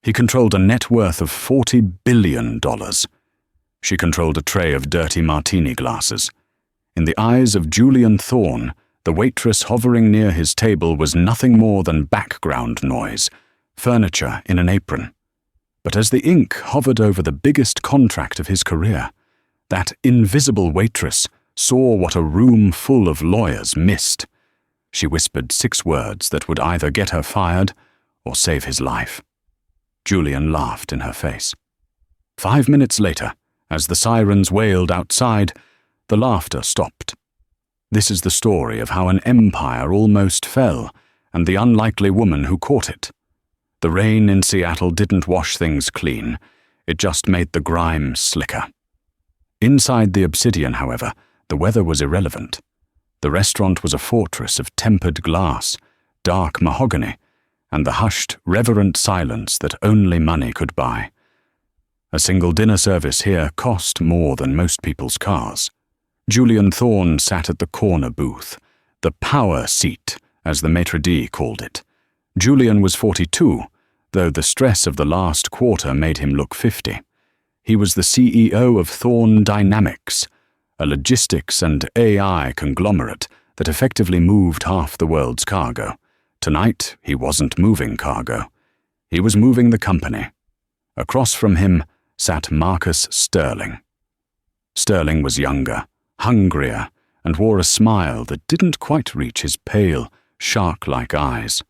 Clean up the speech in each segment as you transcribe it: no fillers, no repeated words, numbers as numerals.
He controlled a net worth of $40 billion. She controlled a tray of dirty martini glasses. In the eyes of Julian Thorne, the waitress hovering near his table was nothing more than background noise, furniture in an apron. But as the ink hovered over the biggest contract of his career, that invisible waitress saw what a room full of lawyers missed. She whispered 6 words that would either get her fired or save his life. Julian laughed in her face. 5 minutes later, as the sirens wailed outside, the laughter stopped. This is the story of how an empire almost fell, and the unlikely woman who caught it. The rain in Seattle didn't wash things clean. It just made the grime slicker. Inside the Obsidian, however, the weather was irrelevant. The restaurant was a fortress of tempered glass, dark mahogany, and the hushed, reverent silence that only money could buy. A single dinner service here cost more than most people's cars. Julian Thorne sat at the corner booth, the power seat, as the maitre d' called it. Julian was 42, though the stress of the last quarter made him look 50. He was the CEO of Thorne Dynamics, a logistics and AI conglomerate that effectively moved half the world's cargo. Tonight, he wasn't moving cargo. He was moving the company. Across from him sat Marcus Sterling. Sterling was younger, hungrier, and wore a smile that didn't quite reach his pale, shark-like eyes.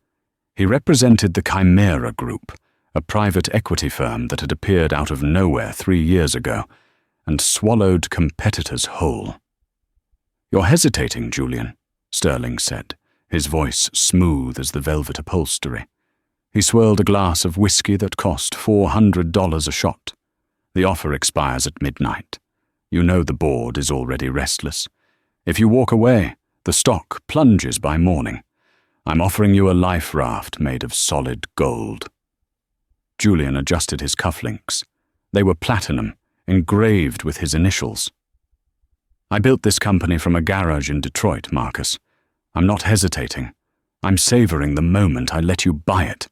He represented the Chimera Group, a private equity firm that had appeared out of nowhere 3 years ago and swallowed competitors whole. "You're hesitating, Julian," Sterling said, his voice smooth as the velvet upholstery. He swirled a glass of whiskey that cost $400 a shot. "The offer expires at midnight. You know the board is already restless. If you walk away, the stock plunges by morning. I'm offering you a life raft made of solid gold." Julian adjusted his cufflinks. They were platinum, engraved with his initials. "I built this company from a garage in Detroit, Marcus. I'm not hesitating. I'm savoring the moment I let you buy it."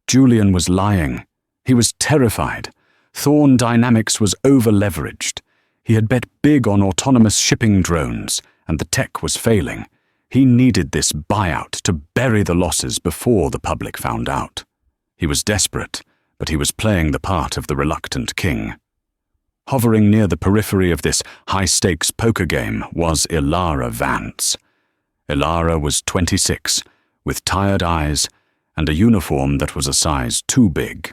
Julian was lying. He was terrified. Thorne Dynamics was over-leveraged. He had bet big on autonomous shipping drones, and the tech was failing. He needed this buyout to bury the losses before the public found out. He was desperate, but he was playing the part of the reluctant king. Hovering near the periphery of this high-stakes poker game was Ilara Vance. Ilara was 26, with tired eyes and a uniform that was a size too big.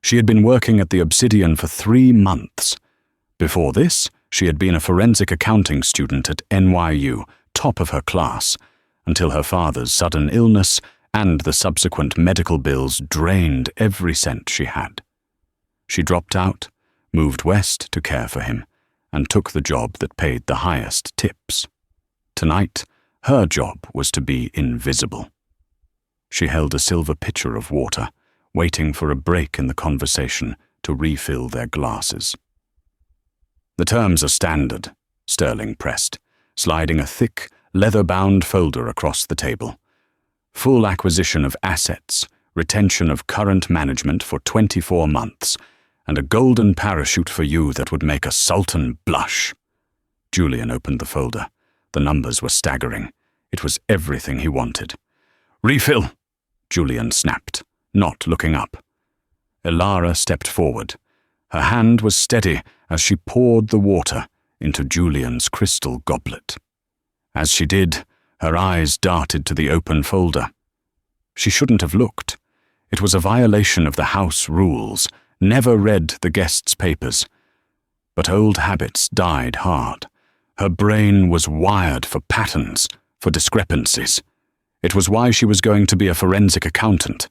She had been working at the Obsidian for 3 months. Before this, she had been a forensic accounting student at NYU, top of her class, until her father's sudden illness and the subsequent medical bills drained every cent she had. She dropped out, moved west to care for him, and took the job that paid the highest tips. Tonight, her job was to be invisible. She held a silver pitcher of water, waiting for a break in the conversation to refill their glasses. "The terms are standard," Sterling pressed, sliding a thick, leather-bound folder across the table. "Full acquisition of assets, retention of current management for 24 months, and a golden parachute for you that would make a sultan blush." Julian opened the folder. The numbers were staggering. It was everything he wanted. "Refill," Julian snapped, not looking up. Ilara stepped forward. Her hand was steady as she poured the water into Julian's crystal goblet. As she did, her eyes darted to the open folder. She shouldn't have looked. It was a violation of the house rules, never read the guests' papers. But old habits died hard. Her brain was wired for patterns, for discrepancies. It was why she was going to be a forensic accountant.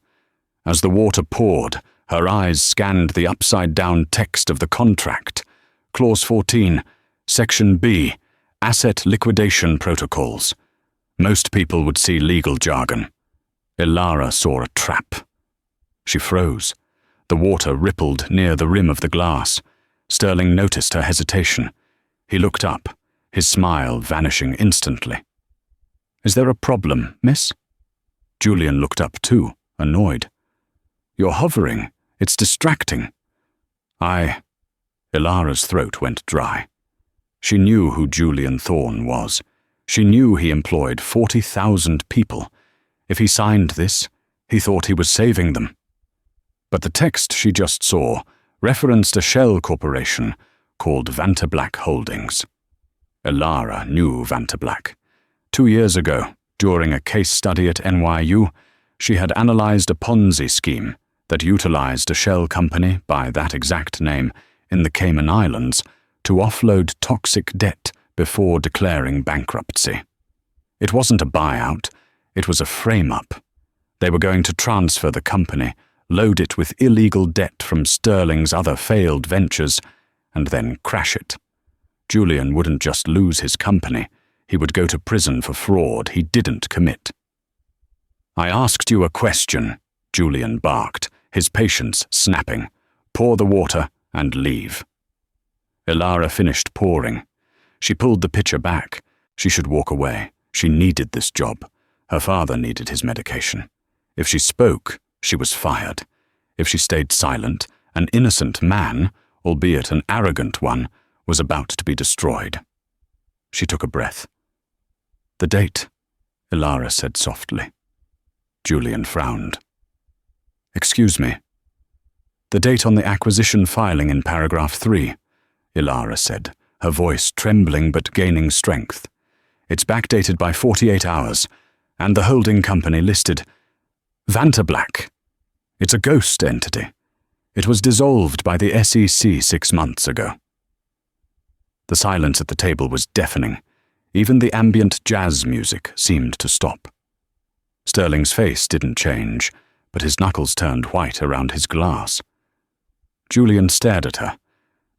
As the water poured, her eyes scanned the upside-down text of the contract. Clause 14, Section B, Asset Liquidation Protocols. Most people would see legal jargon. Ilara saw a trap. She froze. The water rippled near the rim of the glass. Sterling noticed her hesitation. He looked up, his smile vanishing instantly. "Is there a problem, miss?" Julian looked up too, annoyed. You're hovering. It's distracting. Ilara's throat went dry. She knew who Julian Thorne was. She knew he employed 40,000 people. If he signed this, he thought he was saving them. But the text she just saw referenced a shell corporation called Vantablack Holdings. Ilara knew Vantablack. 2 years ago, during a case study at NYU, she had analyzed a Ponzi scheme that utilized a shell company by that exact name in the Cayman Islands to offload toxic debt before declaring bankruptcy. It wasn't a buyout, it was a frame-up. They were going to transfer the company, load it with illegal debt from Sterling's other failed ventures, and then crash it. Julian wouldn't just lose his company, he would go to prison for fraud he didn't commit. I asked you a question, Julian barked, his patience snapping. Pour the water and leave. Ilara finished pouring. She pulled the pitcher back. She should walk away. She needed this job. Her father needed his medication. If she spoke, she was fired. If she stayed silent, an innocent man, albeit an arrogant one, was about to be destroyed. She took a breath. The date, Ilara said softly. Julian frowned. Excuse me. The date on the acquisition filing in paragraph 3, Ilara said, her voice trembling but gaining strength. It's backdated by 48 hours, and the holding company listed Vantablack. It's a ghost entity. It was dissolved by the SEC 6 months ago. The silence at the table was deafening. Even the ambient jazz music seemed to stop. Sterling's face didn't change, but his knuckles turned white around his glass. Julian stared at her.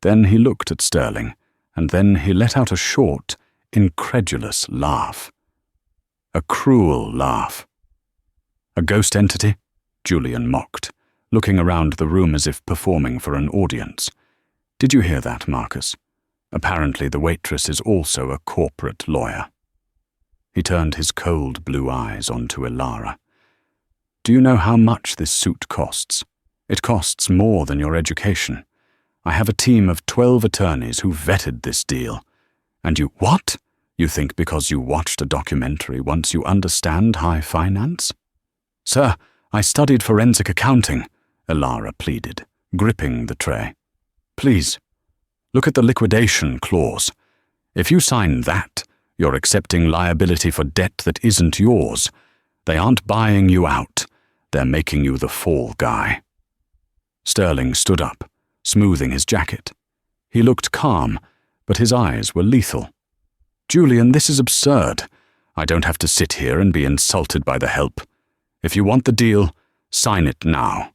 Then he looked at Sterling, and then he let out a short, incredulous laugh. A cruel laugh. A ghost entity? Julian mocked, looking around the room as if performing for an audience. Did you hear that, Marcus? Apparently the waitress is also a corporate lawyer. He turned his cold blue eyes onto Ilara. Do you know how much this suit costs? It costs more than your education. I have a team of 12 attorneys who vetted this deal. And you— What? You think because you watched a documentary once you understand high finance? Sir, I studied forensic accounting, Ilara pleaded, gripping the tray. Please, look at the liquidation clause. If you sign that, you're accepting liability for debt that isn't yours. They aren't buying you out. They're making you the fall guy. Sterling stood up, smoothing his jacket. He looked calm, but his eyes were lethal. Julian, this is absurd. I don't have to sit here and be insulted by the help. If you want the deal, sign it now.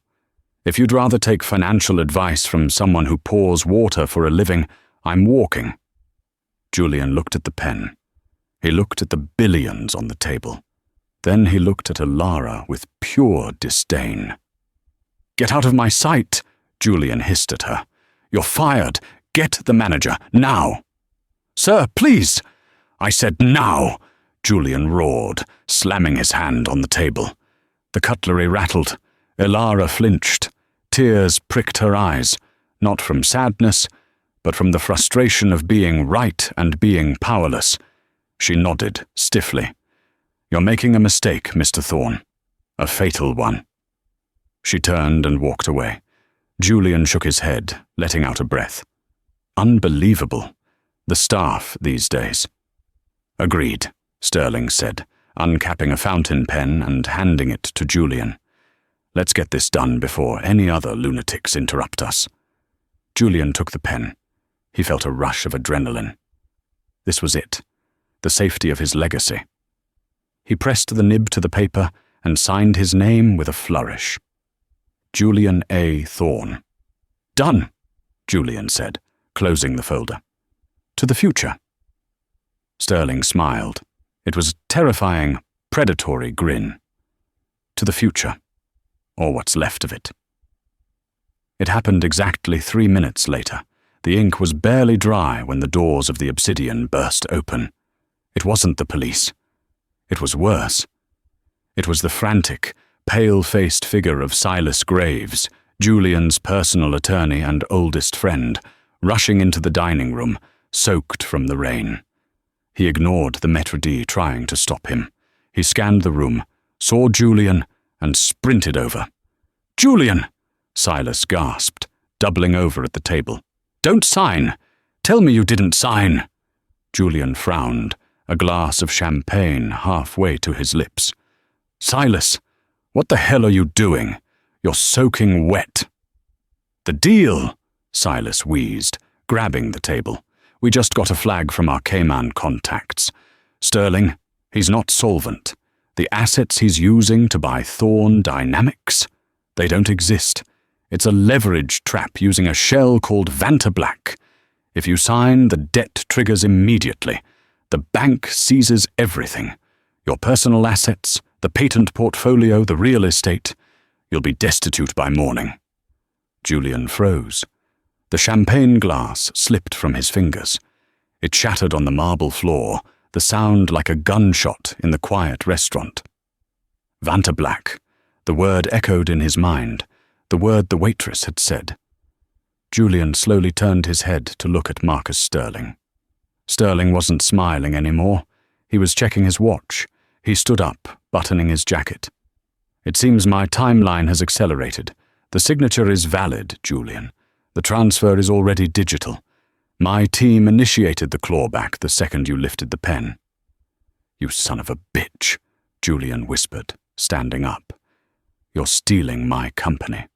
If you'd rather take financial advice from someone who pours water for a living, I'm walking. Julian looked at the pen. He looked at the billions on the table. Then he looked at Ilara with pure disdain. Get out of my sight, Julian hissed at her. You're fired. Get the manager, now. Sir, please. I said now, Julian roared, slamming his hand on the table. The cutlery rattled. Ilara flinched. Tears pricked her eyes, not from sadness, but from the frustration of being right and being powerless. She nodded stiffly. You're making a mistake, Mr. Thorne. A fatal one. She turned and walked away. Julian shook his head, letting out a breath. Unbelievable. The staff these days. Agreed, Sterling said, uncapping a fountain pen and handing it to Julian. Let's get this done before any other lunatics interrupt us. Julian took the pen. He felt a rush of adrenaline. This was it, the safety of his legacy. He pressed the nib to the paper and signed his name with a flourish. Julian A. Thorne. Done, Julian said, closing the folder. To the future. Sterling smiled. It was a terrifying, predatory grin. To the future, or what's left of it. It happened exactly 3 minutes later. The ink was barely dry when the doors of the Obsidian burst open. It wasn't the police. It was worse. It was the frantic, pale-faced figure of Silas Graves, Julian's personal attorney and oldest friend, rushing into the dining room, soaked from the rain. He ignored the maître d' trying to stop him. He scanned the room, saw Julian, and sprinted over. "Julian!" Silas gasped, doubling over at the table. "Don't sign! Tell me you didn't sign!" Julian frowned, a glass of champagne halfway to his lips. "Silas, what the hell are you doing? You're soaking wet." "The deal," Silas wheezed, grabbing the table. "We just got a flag from our Cayman contacts. Sterling, he's not solvent. The assets he's using to buy Thorn Dynamics, they don't exist. It's a leverage trap using a shell called Vantablack. If you sign, the debt triggers immediately. The bank seizes everything. Your personal assets, the patent portfolio, the real estate. You'll be destitute by morning." Julian froze. The champagne glass slipped from his fingers. It shattered on the marble floor, the sound like a gunshot in the quiet restaurant. Vantablack. The word echoed in his mind, the word the waitress had said. Julian slowly turned his head to look at Marcus Sterling. Sterling wasn't smiling anymore. He was checking his watch. He stood up, buttoning his jacket. "It seems my timeline has accelerated. The signature is valid, Julian. The transfer is already digital. My team initiated the clawback the second you lifted the pen." "You son of a bitch," Julian whispered, standing up. "You're stealing my company."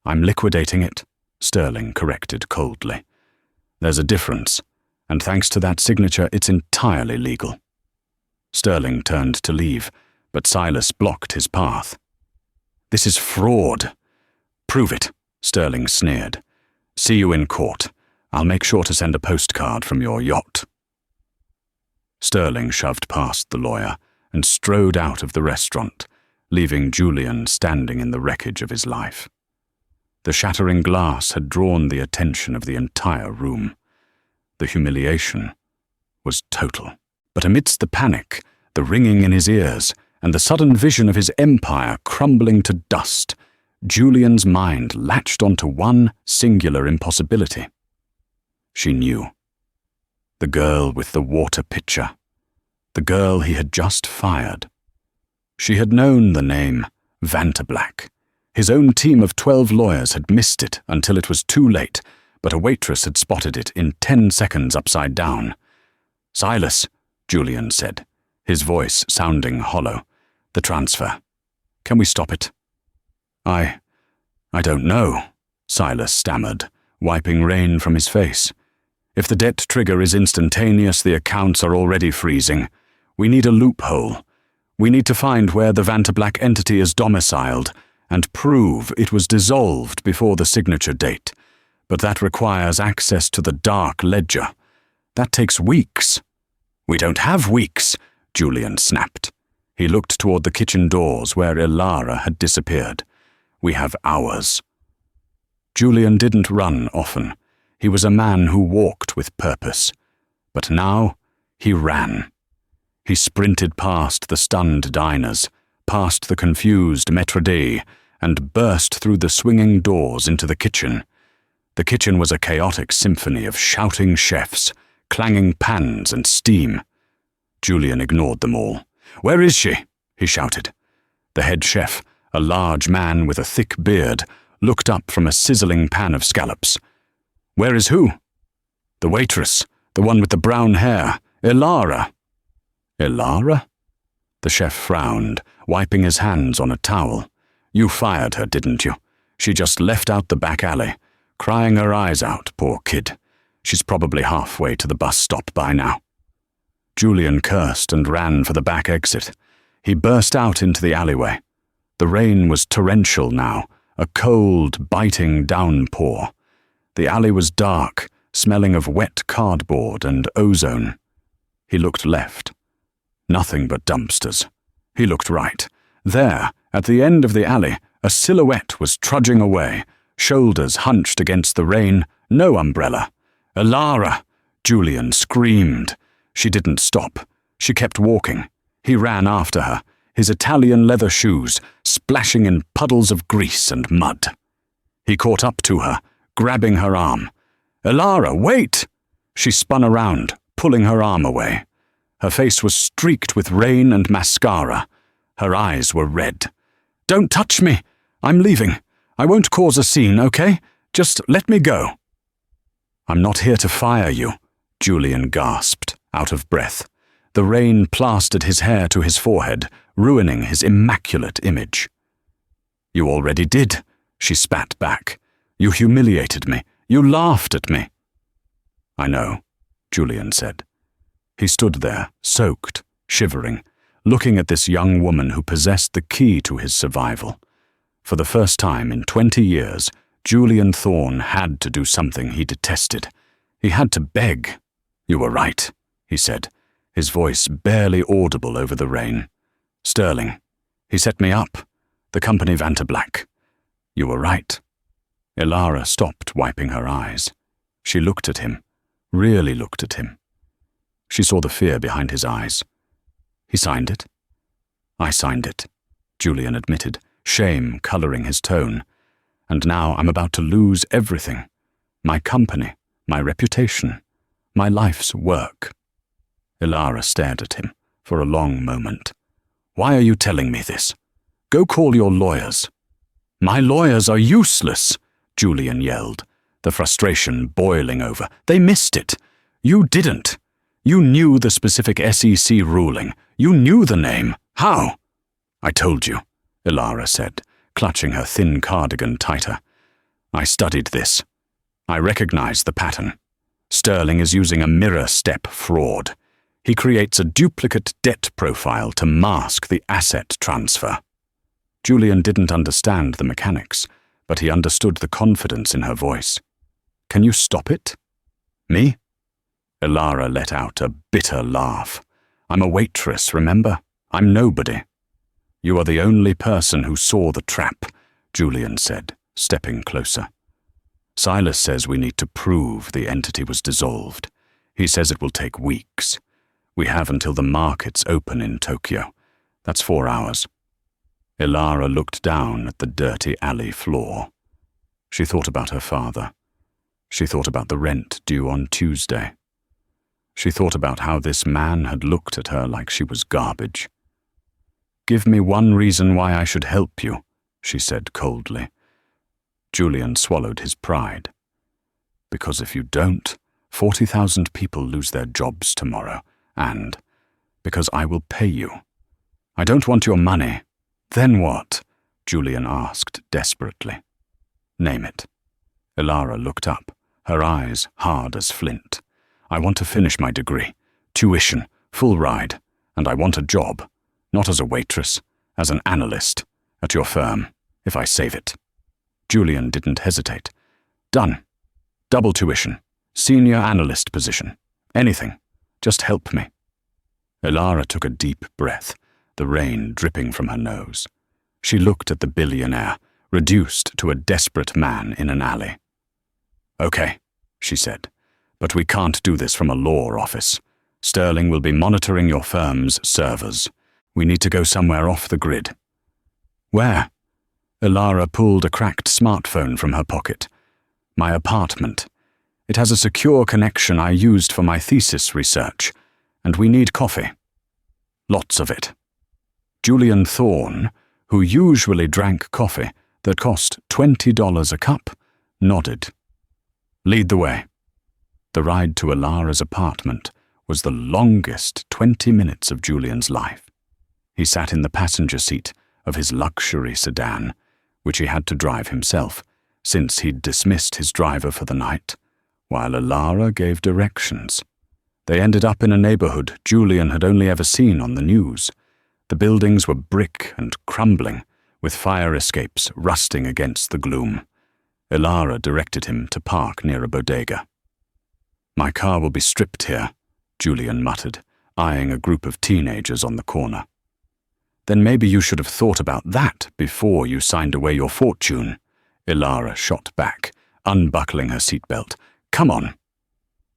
"I'm liquidating it," Sterling corrected coldly. "There's a difference, and thanks to that signature, it's entirely legal." Sterling turned to leave, but Silas blocked his path. "This is fraud." "Prove it," Sterling sneered. "See you in court. I'll make sure to send a postcard from your yacht." Sterling shoved past the lawyer and strode out of the restaurant, leaving Julian standing in the wreckage of his life. The shattering glass had drawn the attention of the entire room. The humiliation was total. But amidst the panic, the ringing in his ears, and the sudden vision of his empire crumbling to dust, Julian's mind latched onto one singular impossibility. She knew. The girl with the water pitcher. The girl he had just fired. She had known the name Vantablack. His own team of 12 lawyers had missed it until it was too late, but a waitress had spotted it in 10 seconds upside down. "Silas," Julian said, his voice sounding hollow. "The transfer. Can we stop it?" I don't know," Silas stammered, wiping rain from his face. "If the debt trigger is instantaneous, the accounts are already freezing. We need a loophole. We need to find where the Vantablack entity is domiciled and prove it was dissolved before the signature date. But that requires access to the dark ledger. That takes weeks." "We don't have weeks," Julian snapped. He looked toward the kitchen doors where Ilara had disappeared. "We have hours." Julian didn't run often. He was a man who walked with purpose. But now, he ran. He sprinted past the stunned diners, past the confused maître d', and burst through the swinging doors into the kitchen. The kitchen was a chaotic symphony of shouting chefs, clanging pans and steam. Julian ignored them all. "Where is she?" he shouted. The head chef, a large man with a thick beard, looked up from a sizzling pan of scallops. "Where is who?" "The waitress, the one with the brown hair, Ilara." "Ilara?" The chef frowned, wiping his hands on a towel. "You fired her, didn't you? She just left out the back alley, crying her eyes out, poor kid. She's probably halfway to the bus stop by now." Julian cursed and ran for the back exit. He burst out into the alleyway. The rain was torrential now, a cold, biting downpour. The alley was dark, smelling of wet cardboard and ozone. He looked left. Nothing but dumpsters. He looked right. There, at the end of the alley, a silhouette was trudging away, shoulders hunched against the rain, no umbrella. "Ilara!" Julian screamed. She didn't stop. She kept walking. He ran after her, his Italian leather shoes splashing in puddles of grease and mud. He caught up to her, grabbing her arm. "Elara, wait!" She spun around, pulling her arm away. Her face was streaked with rain and mascara. Her eyes were red. "Don't touch me! I'm leaving. I won't cause a scene, okay? Just let me go." "I'm not here to fire you," Julian gasped, out of breath. The rain plastered his hair to his forehead, ruining his immaculate image. "You already did," she spat back. "You humiliated me. You laughed at me." "I know," Julian said. He stood there, soaked, shivering, looking at this young woman who possessed the key to his survival. For the first time in 20 years, Julian Thorne had to do something he detested. He had to beg. "You were right," he said, his voice barely audible over the rain. "Sterling. He set me up. The company went to black. You were right." Elara stopped wiping her eyes. She looked at him, really looked at him. She saw the fear behind his eyes. "He signed it?" "I signed it," Julian admitted, shame coloring his tone. "And now I'm about to lose everything. My company, my reputation, my life's work." Elara stared at him for a long moment. "Why are you telling me this? Go call your lawyers." "My lawyers are useless," Julian yelled, the frustration boiling over. "They missed it. You didn't. You knew the specific SEC ruling. You knew the name. How?" "I told you," Elara said, clutching her thin cardigan tighter. "I studied this. I recognize the pattern. Sterling is using a mirror step fraud. He creates a duplicate debt profile to mask the asset transfer." Julian didn't understand the mechanics, but he understood the confidence in her voice. "Can you stop it?" "Me?" Elara let out a bitter laugh. "I'm a waitress, remember? I'm nobody." "You are the only person who saw the trap," Julian said, stepping closer. "Silas says we need to prove the entity was dissolved. He says it will take weeks. We have until the markets open in Tokyo. That's 4 hours." Elara looked down at the dirty alley floor. She thought about her father. She thought about the rent due on Tuesday. She thought about how this man had looked at her like she was garbage. "Give me one reason why I should help you," she said coldly. Julian swallowed his pride. "Because if you don't, 40,000 people lose their jobs tomorrow, and because I will pay you. I don't want your money." "Then what?" Julian asked desperately. "Name it." Elara looked up, her eyes hard as flint. "I want to finish my degree, tuition, full ride, and I want a job, not as a waitress, as an analyst, at your firm, if I save it." Julian didn't hesitate. "Done. Double tuition, senior analyst position, anything. Just help me." Elara took a deep breath, the rain dripping from her nose. She looked at the billionaire, reduced to a desperate man in an alley. "Okay," she said, "but we can't do this from a law office. Sterling will be monitoring your firm's servers. We need to go somewhere off the grid." "Where?" Elara pulled a cracked smartphone from her pocket. "My apartment. It has a secure connection I used for my thesis research, and we need coffee. Lots of it." Julian Thorne, who usually drank coffee that cost $20 a cup, nodded. "Lead the way." The ride to Elara's apartment was the longest 20 minutes of Julian's life. He sat in the passenger seat of his luxury sedan, which he had to drive himself, since he'd dismissed his driver for the night, while Elara gave directions. They ended up in a neighborhood Julian had only ever seen on the news. The buildings were brick and crumbling, with fire escapes rusting against the gloom. Elara directed him to park near a bodega. "My car will be stripped here," Julian muttered, eyeing a group of teenagers on the corner. "Then maybe you should have thought about that before you signed away your fortune," Elara shot back, unbuckling her seatbelt. "Come on."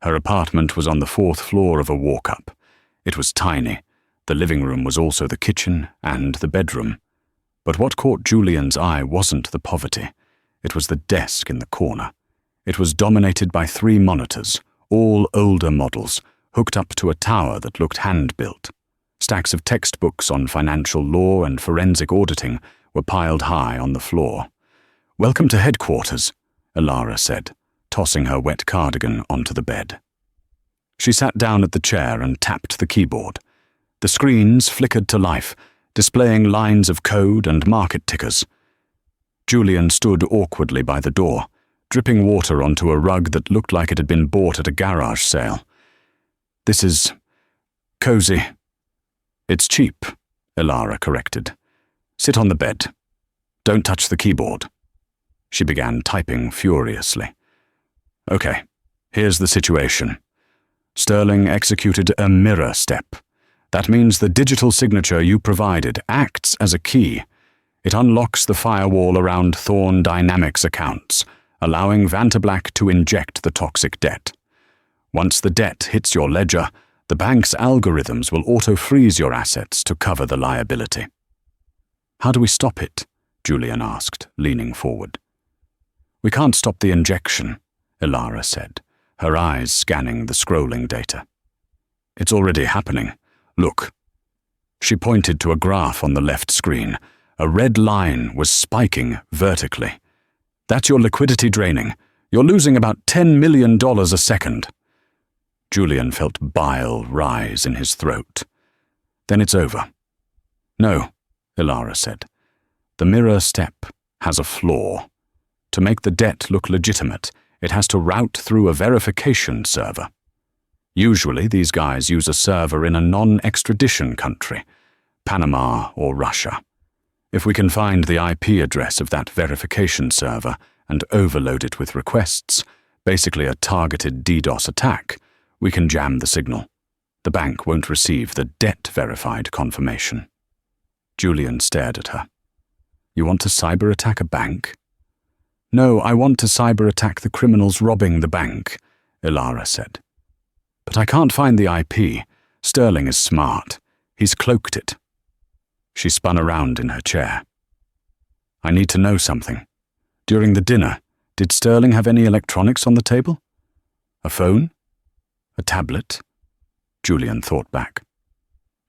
Her apartment was on the 4th floor of a walk-up. It was tiny, The living room was also the kitchen and the bedroom. But what caught Julian's eye wasn't the poverty. It was the desk in the corner. It was dominated by 3 monitors, all older models, hooked up to a tower that looked hand-built. Stacks of textbooks on financial law and forensic auditing were piled high on the floor. "Welcome to headquarters," Elara said, tossing her wet cardigan onto the bed. She sat down at the chair and tapped the keyboard. The screens flickered to life, displaying lines of code and market tickers. Julian stood awkwardly by the door, dripping water onto a rug that looked like it had been bought at a garage sale. "This is cozy." "It's cheap," Elara corrected. "Sit on the bed. Don't touch the keyboard." She began typing furiously. "Okay, here's the situation. Sterling executed a mirror step. That means the digital signature you provided acts as a key. It unlocks the firewall around Thorn Dynamics accounts, allowing Vantablack to inject the toxic debt. Once the debt hits your ledger, the bank's algorithms will auto-freeze your assets to cover the liability." "How do we stop it?" Julian asked, leaning forward. "We can't stop the injection," Elara said, her eyes scanning the scrolling data. "It's already happening. Look." She pointed to a graph on the left screen. A red line was spiking vertically. "That's your liquidity draining. You're losing about $10 million a second." Julian felt bile rise in his throat. "Then it's over." "No," Elara said. "The mirror step has a flaw. To make the debt look legitimate, it has to route through a verification server. Usually, these guys use a server in a non-extradition country, Panama or Russia. If we can find the IP address of that verification server and overload it with requests, basically a targeted DDoS attack, we can jam the signal. The bank won't receive the debt-verified confirmation." Julian stared at her. "You want to cyber-attack a bank?" "No, I want to cyber-attack the criminals robbing the bank," Elara said. "But I can't find the IP. Sterling is smart. He's cloaked it." She spun around in her chair. "I need to know something. During the dinner, did Sterling have any electronics on the table? A phone? A tablet?" Julian thought back.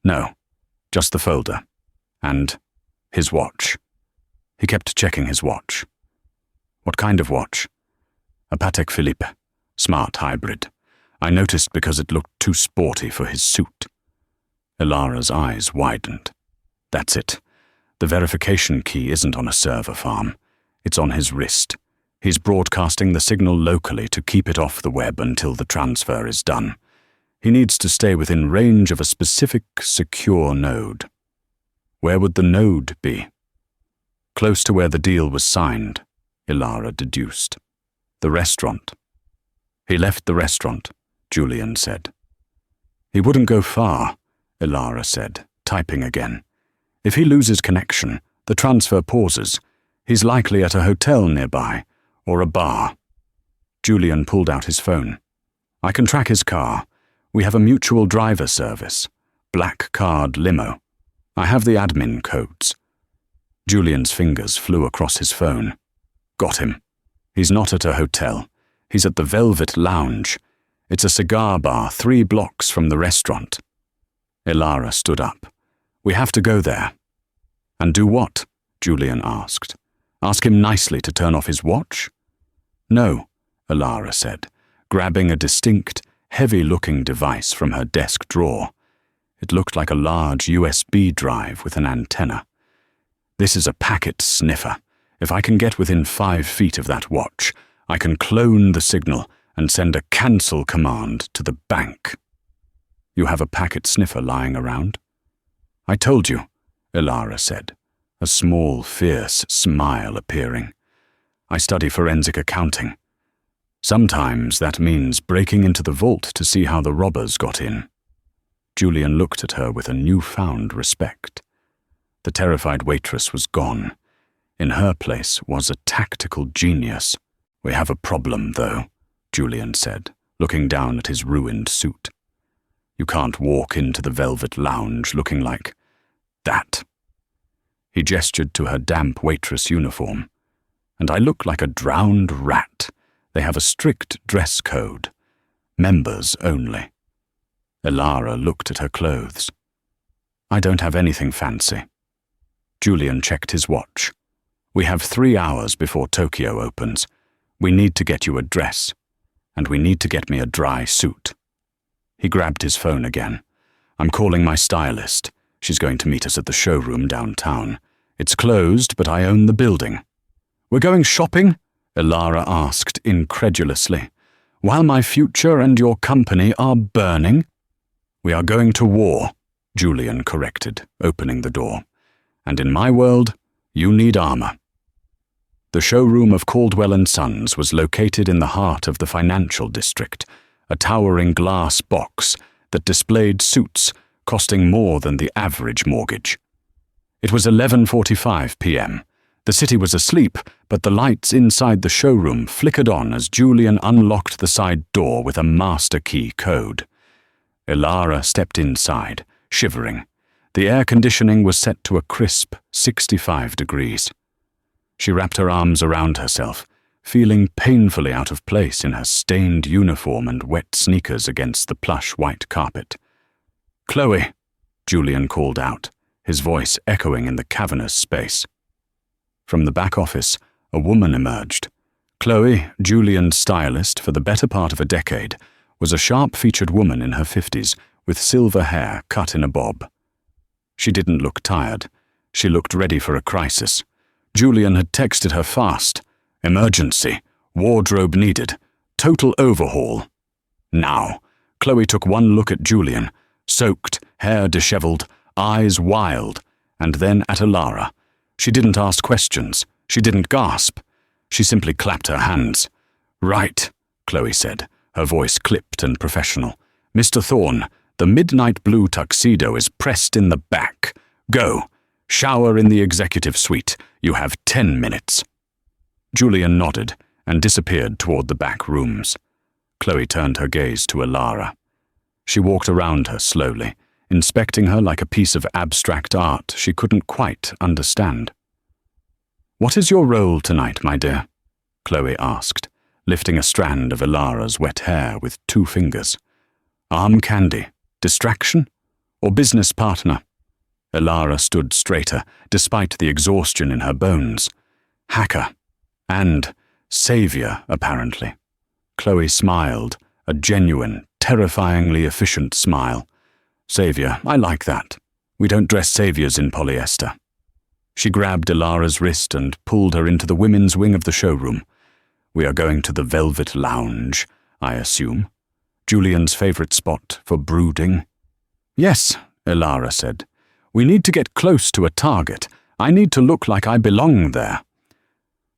"No, just the folder. And his watch. He kept checking his watch." "What kind of watch?" "A Patek Philippe, smart hybrid. I noticed because it looked too sporty for his suit." Elara's eyes widened. "That's it. The verification key isn't on a server farm. It's on his wrist. He's broadcasting the signal locally to keep it off the web until the transfer is done. He needs to stay within range of a specific, secure node." "Where would the node be?" "Close to where the deal was signed," Elara deduced. "The restaurant." "He left the restaurant," Julian said. "He wouldn't go far," Elara said, typing again. "If he loses connection, the transfer pauses. He's likely at a hotel nearby, or a bar." Julian pulled out his phone. "I can track his car. We have a mutual driver service. Black Card Limo. I have the admin codes." Julian's fingers flew across his phone. "Got him. He's not at a hotel. He's at the Velvet Lounge. It's a cigar bar 3 blocks from the restaurant." Elara stood up. "We have to go there." "And do what?" Julian asked. "Ask him nicely to turn off his watch?" "No," Elara said, grabbing a distinct, heavy-looking device from her desk drawer. It looked like a large USB drive with an antenna. "This is a packet sniffer. If I can get within 5 feet of that watch, I can clone the signal and send a cancel command to the bank." "You have a packet sniffer lying around?" "I told you," Elara said, a small, fierce smile appearing. "I study forensic accounting. Sometimes that means breaking into the vault to see how the robbers got in." Julian looked at her with a newfound respect. The terrified waitress was gone. In her place was a tactical genius. "We have a problem, though," Julian said, looking down at his ruined suit. You can't walk into the velvet lounge looking like that. He gestured to her damp waitress uniform. And I look like a drowned rat. They have a strict dress code. Members only. Elara looked at her clothes. I don't have anything fancy. Julian checked his watch. We have 3 hours before Tokyo opens. We need to get you a dress. And we need to get me a dry suit. He grabbed his phone again. I'm calling my stylist. She's going to meet us at the showroom downtown. It's closed, but I own the building. We're going shopping? Elara asked incredulously. While my future and your company are burning? We are going to war, Julian corrected, opening the door. And in my world, you need armor. The showroom of Caldwell & Sons was located in the heart of the financial district, a towering glass box that displayed suits costing more than the average mortgage. It was 11:45 p.m. The city was asleep, but the lights inside the showroom flickered on as Julian unlocked the side door with a master key code. Elara stepped inside, shivering. The air conditioning was set to a crisp 65 degrees. She wrapped her arms around herself, feeling painfully out of place in her stained uniform and wet sneakers against the plush white carpet. "Chloe," Julian called out, his voice echoing in the cavernous space. From the back office, a woman emerged. Chloe, Julian's stylist for the better part of a decade, was a sharp-featured woman in her 50s with silver hair cut in a bob. She didn't look tired. She looked ready for a crisis. Julian had texted her fast. Emergency. Wardrobe needed. Total overhaul. Now. Chloe took one look at Julian, soaked, hair disheveled, eyes wild, and then at Elara. She didn't ask questions. She didn't gasp. She simply clapped her hands. "Right," Chloe said, her voice clipped and professional. "Mr. Thorne, the midnight blue tuxedo is pressed in the back. Go. Shower in the executive suite. You have 10 minutes. Julian nodded and disappeared toward the back rooms. Chloe turned her gaze to Elara. She walked around her slowly, inspecting her like a piece of abstract art she couldn't quite understand. "What is your role tonight, my dear?" Chloe asked, lifting a strand of Elara's wet hair with 2 fingers. "Arm candy, distraction, or business partner?" Elara stood straighter, despite the exhaustion in her bones. "Hacker. And savior, apparently." Chloe smiled, a genuine, terrifyingly efficient smile. "Savior, I like that. We don't dress saviors in polyester." She grabbed Elara's wrist and pulled her into the women's wing of the showroom. "We are going to the Velvet Lounge, I assume. Julian's favorite spot for brooding." "Yes," Elara said. "We need to get close to a target. I need to look like I belong there."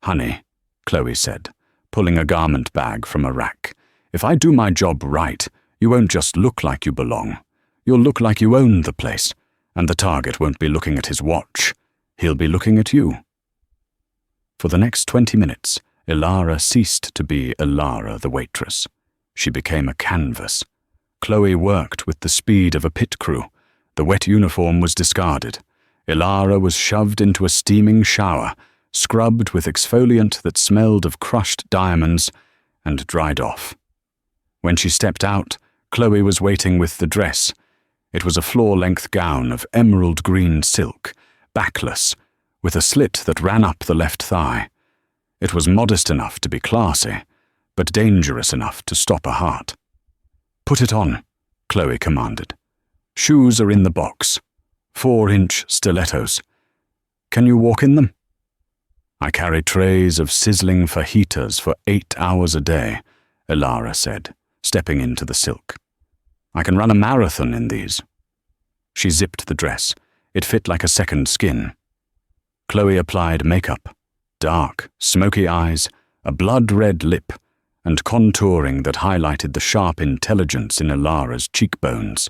"Honey," Chloe said, pulling a garment bag from a rack, "if I do my job right, you won't just look like you belong. You'll look like you own the place, and the target won't be looking at his watch. He'll be looking at you." For the next 20 minutes, Elara ceased to be Elara the waitress. She became a canvas. Chloe worked with the speed of a pit crew. The wet uniform was discarded. Elara was shoved into a steaming shower, scrubbed with exfoliant that smelled of crushed diamonds, and dried off. When she stepped out, Chloe was waiting with the dress. It was a floor-length gown of emerald green silk, backless, with a slit that ran up the left thigh. It was modest enough to be classy, but dangerous enough to stop a heart. "Put it on," Chloe commanded. "Shoes are in the box. 4-inch stilettos. Can you walk in them?" "I carry trays of sizzling fajitas for 8 hours a day," Elara said, stepping into the silk. "I can run a marathon in these." She zipped the dress. It fit like a second skin. Chloe applied makeup, dark, smoky eyes, a blood-red lip, and contouring that highlighted the sharp intelligence in Elara's cheekbones.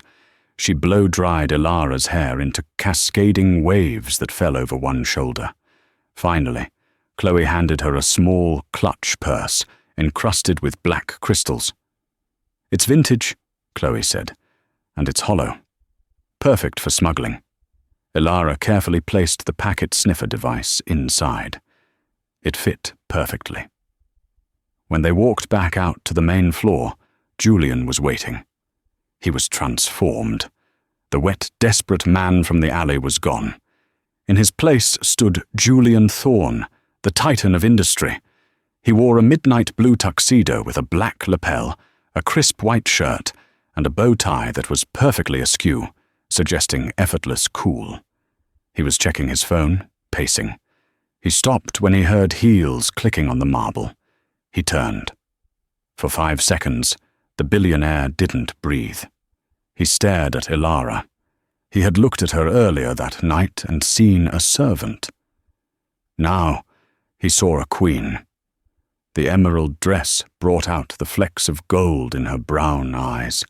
She blow-dried Elara's hair into cascading waves that fell over one shoulder. Finally, Chloe handed her a small clutch purse encrusted with black crystals. "It's vintage," Chloe said. and it's hollow. Perfect for smuggling. Ilara carefully placed the packet sniffer device inside. It fit perfectly. When they walked back out to the main floor, Julian was waiting. He was transformed. The wet, desperate man from the alley was gone. In his place stood Julian Thorne, the titan of industry. He wore a midnight blue tuxedo with a black lapel, a crisp white shirt, and a bow tie that was perfectly askew, suggesting effortless cool. He was checking his phone, pacing. He stopped when he heard heels clicking on the marble. He turned. For 5 seconds, the billionaire didn't breathe. He stared at Ilara. He had looked at her earlier that night and seen a servant. Now, he saw a queen. The emerald dress brought out the flecks of gold in her brown eyes.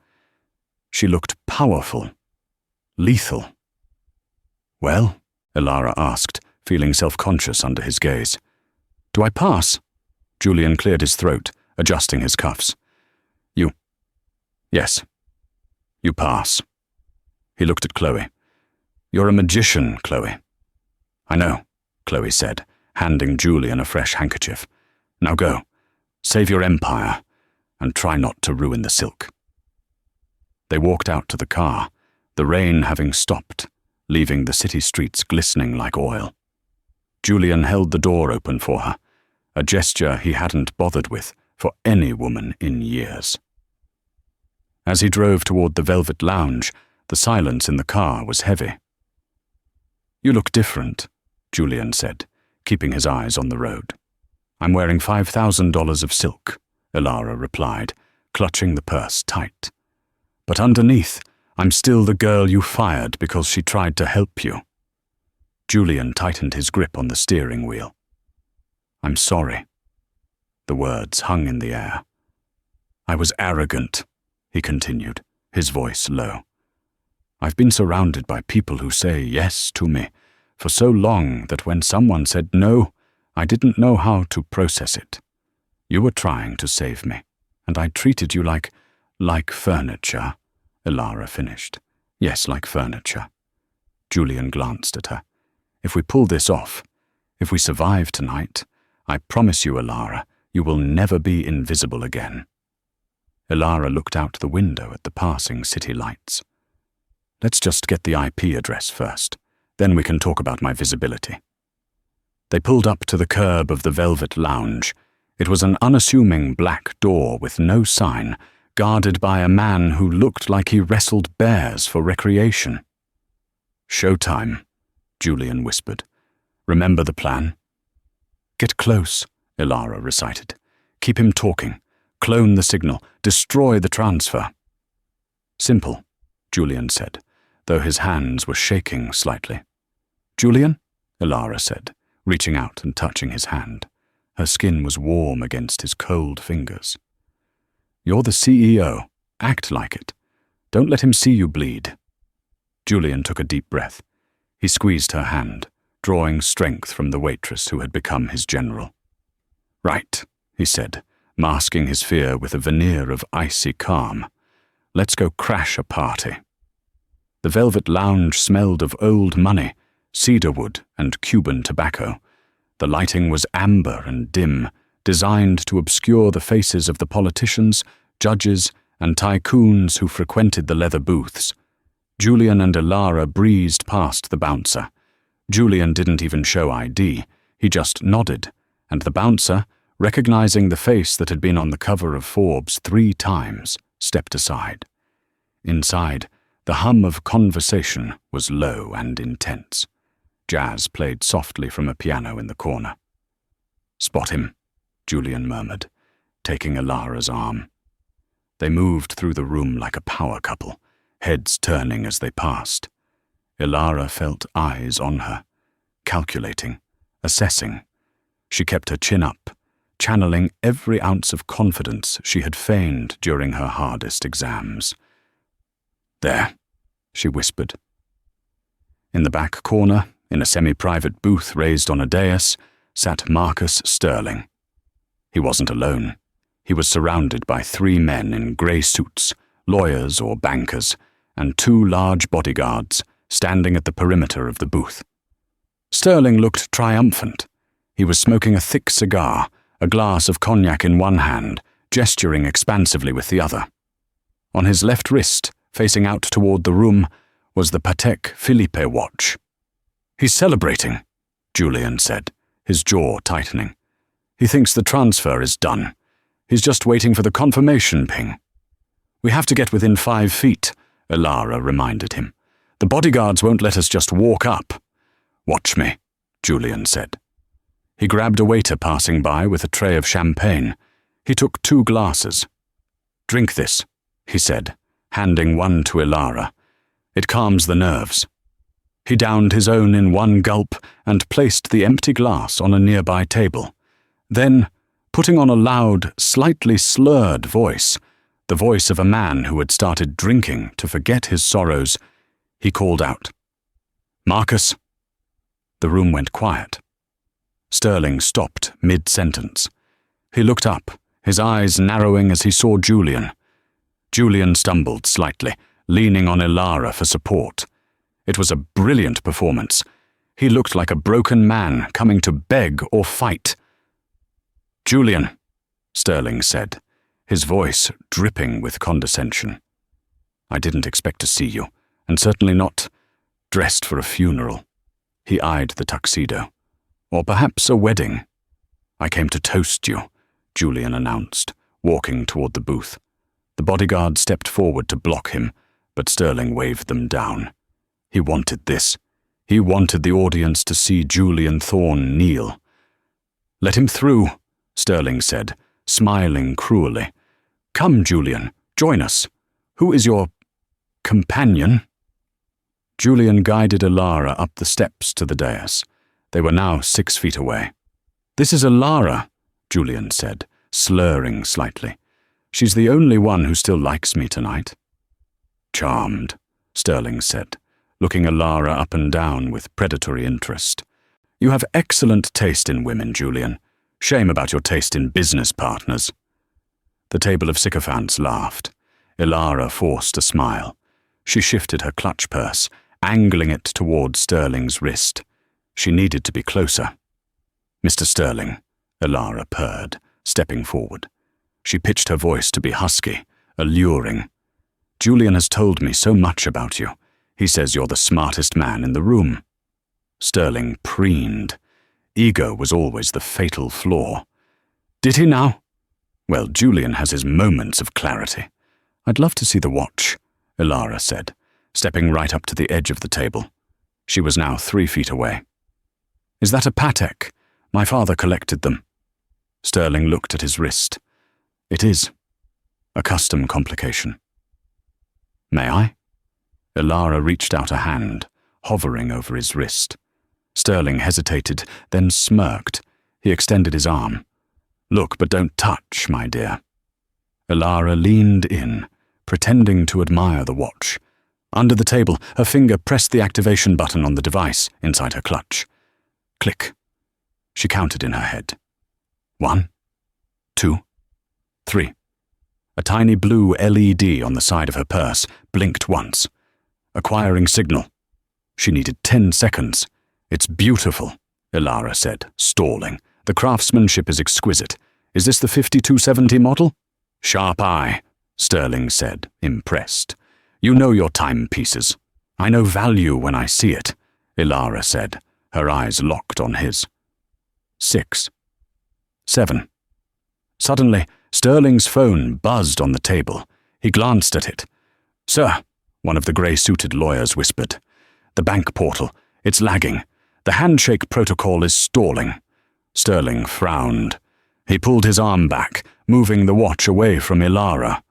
She looked powerful, lethal. "Well?" Ilara asked, feeling self-conscious under his gaze. "Do I pass?" Julian cleared his throat, adjusting his cuffs. Yes. You pass." He looked at Chloe. "You're a magician, Chloe." "I know," Chloe said, handing Julian a fresh handkerchief. "Now go. Save your empire, and try not to ruin the silk." They walked out to the car, the rain having stopped, leaving the city streets glistening like oil. Julian held the door open for her, a gesture he hadn't bothered with for any woman in years. As he drove toward the velvet lounge, the silence in the car was heavy. "You look different," Julian said, keeping his eyes on the road. "I'm wearing $5,000 of silk," Ilara replied, clutching the purse tight. "But underneath, I'm still the girl you fired because she tried to help you." Julian tightened his grip on the steering wheel. "I'm sorry." The words hung in the air. "I was arrogant," he continued, his voice low. "I've been surrounded by people who say yes to me for so long that when someone said no, I didn't know how to process it. You were trying to save me, and I treated you like furniture," Ilara finished. "Yes, like furniture." Julian glanced at her. "If we pull this off, if we survive tonight, I promise you, Ilara, you will never be invisible again." Ilara looked out the window at the passing city lights. "Let's just get the IP address first. Then we can talk about my visibility." They pulled up to the curb of the velvet lounge. It was an unassuming black door with no sign, guarded by a man who looked like he wrestled bears for recreation. "Showtime," Julian whispered. "Remember the plan?" "Get close," Ilara recited. "Keep him talking. Clone the signal. Destroy the transfer." "Simple," Julian said, though his hands were shaking slightly. "Julian?" Ilara said, reaching out and touching his hand. Her skin was warm against his cold fingers. "You're the CEO. Act like it. Don't let him see you bleed." Julian took a deep breath. He squeezed her hand, drawing strength from the waitress who had become his general. "Right," he said, masking his fear with a veneer of icy calm. "Let's go crash a party." The velvet lounge smelled of old money, cedarwood and Cuban tobacco. The lighting was amber and dim, designed to obscure the faces of the politicians, judges, and tycoons who frequented the leather booths. Julian and Ilara breezed past the bouncer. Julian didn't even show ID. He just nodded, and the bouncer, recognizing the face that had been on the cover of Forbes 3 times, stepped aside. Inside, the hum of conversation was low and intense. Jazz played softly from a piano in the corner. "Spot him," Julian murmured, taking Ilara's arm. They moved through the room like a power couple, heads turning as they passed. Ilara felt eyes on her, calculating, assessing. She kept her chin up, channeling every ounce of confidence she had feigned during her hardest exams. "There," she whispered. In the back corner, in a semi-private booth raised on a dais, sat Marcus Sterling. He wasn't alone. He was surrounded by 3 men in grey suits, lawyers or bankers, and 2 large bodyguards standing at the perimeter of the booth. Sterling looked triumphant. He was smoking a thick cigar, a glass of cognac in one hand, gesturing expansively with the other. On his left wrist, facing out toward the room, was the Patek Philippe watch. "He's celebrating," Julian said, his jaw tightening. "He thinks the transfer is done. He's just waiting for the confirmation ping." "We have to get within 5 feet," Elara reminded him. "The bodyguards won't let us just walk up." "Watch me," Julian said. He grabbed a waiter passing by with a tray of champagne. He took 2 glasses. "Drink this," he said, handing one to Elara. "It calms the nerves." He downed his own in one gulp and placed the empty glass on a nearby table. Then, putting on a loud, slightly slurred voice, the voice of a man who had started drinking to forget his sorrows, he called out, "Marcus." The room went quiet. Sterling stopped mid-sentence. He looked up, his eyes narrowing as he saw Julian. Julian stumbled slightly, leaning on Elara for support. It was a brilliant performance. He looked like a broken man coming to beg or fight. "Julian," Sterling said, his voice dripping with condescension. "I didn't expect to see you, and certainly not dressed for a funeral." He eyed the tuxedo. "Or perhaps a wedding." "I came to toast you," Julian announced, walking toward the booth. The bodyguard stepped forward to block him, but Sterling waved them down. He wanted this. He wanted the audience to see Julian Thorne kneel. "Let him through," Sterling said, smiling cruelly. "Come, Julian, join us. Who is your companion?" Julian guided Elara up the steps to the dais. They were now 6 feet away. "This is Elara," Julian said, slurring slightly. "She's the only one who still likes me tonight." "Charmed," Sterling said, looking Elara up and down with predatory interest. "You have excellent taste in women, Julian. Shame about your taste in business partners." The table of sycophants laughed. Elara forced a smile. She shifted her clutch purse, angling it toward Sterling's wrist. She needed to be closer. "Mr. Sterling," Elara purred, stepping forward. She pitched her voice to be husky, alluring. "Julian has told me so much about you. He says you're the smartest man in the room." Sterling preened. Ego was always the fatal flaw. "Did he now?" "Well, Julian has his moments of clarity." "I'd love to see the watch," Elara said, stepping right up to the edge of the table. She was now 3 feet away. "Is that a Patek? My father collected them." Sterling looked at his wrist. "It is. A custom complication." "May I?" Elara reached out a hand, hovering over his wrist. Sterling hesitated, then smirked. He extended his arm. "Look, but don't touch, my dear." Elara leaned in, pretending to admire the watch. Under the table, her finger pressed the activation button on the device inside her clutch. Click. She counted in her head. 1, 2, 3. A tiny blue LED on the side of her purse blinked once. Acquiring signal. She needed 10 seconds. "It's beautiful," Elara said, stalling. "The craftsmanship is exquisite. Is this the 5270 model?" "Sharp eye," Sterling said, impressed. "You know your timepieces." "I know value when I see it," Elara said, her eyes locked on his. 6. 7. Suddenly, Sterling's phone buzzed on the table. He glanced at it. "Sir," one of the grey-suited lawyers whispered. "The bank portal. It's lagging. The handshake protocol is stalling." Sterling frowned. He pulled his arm back, moving the watch away from Elara.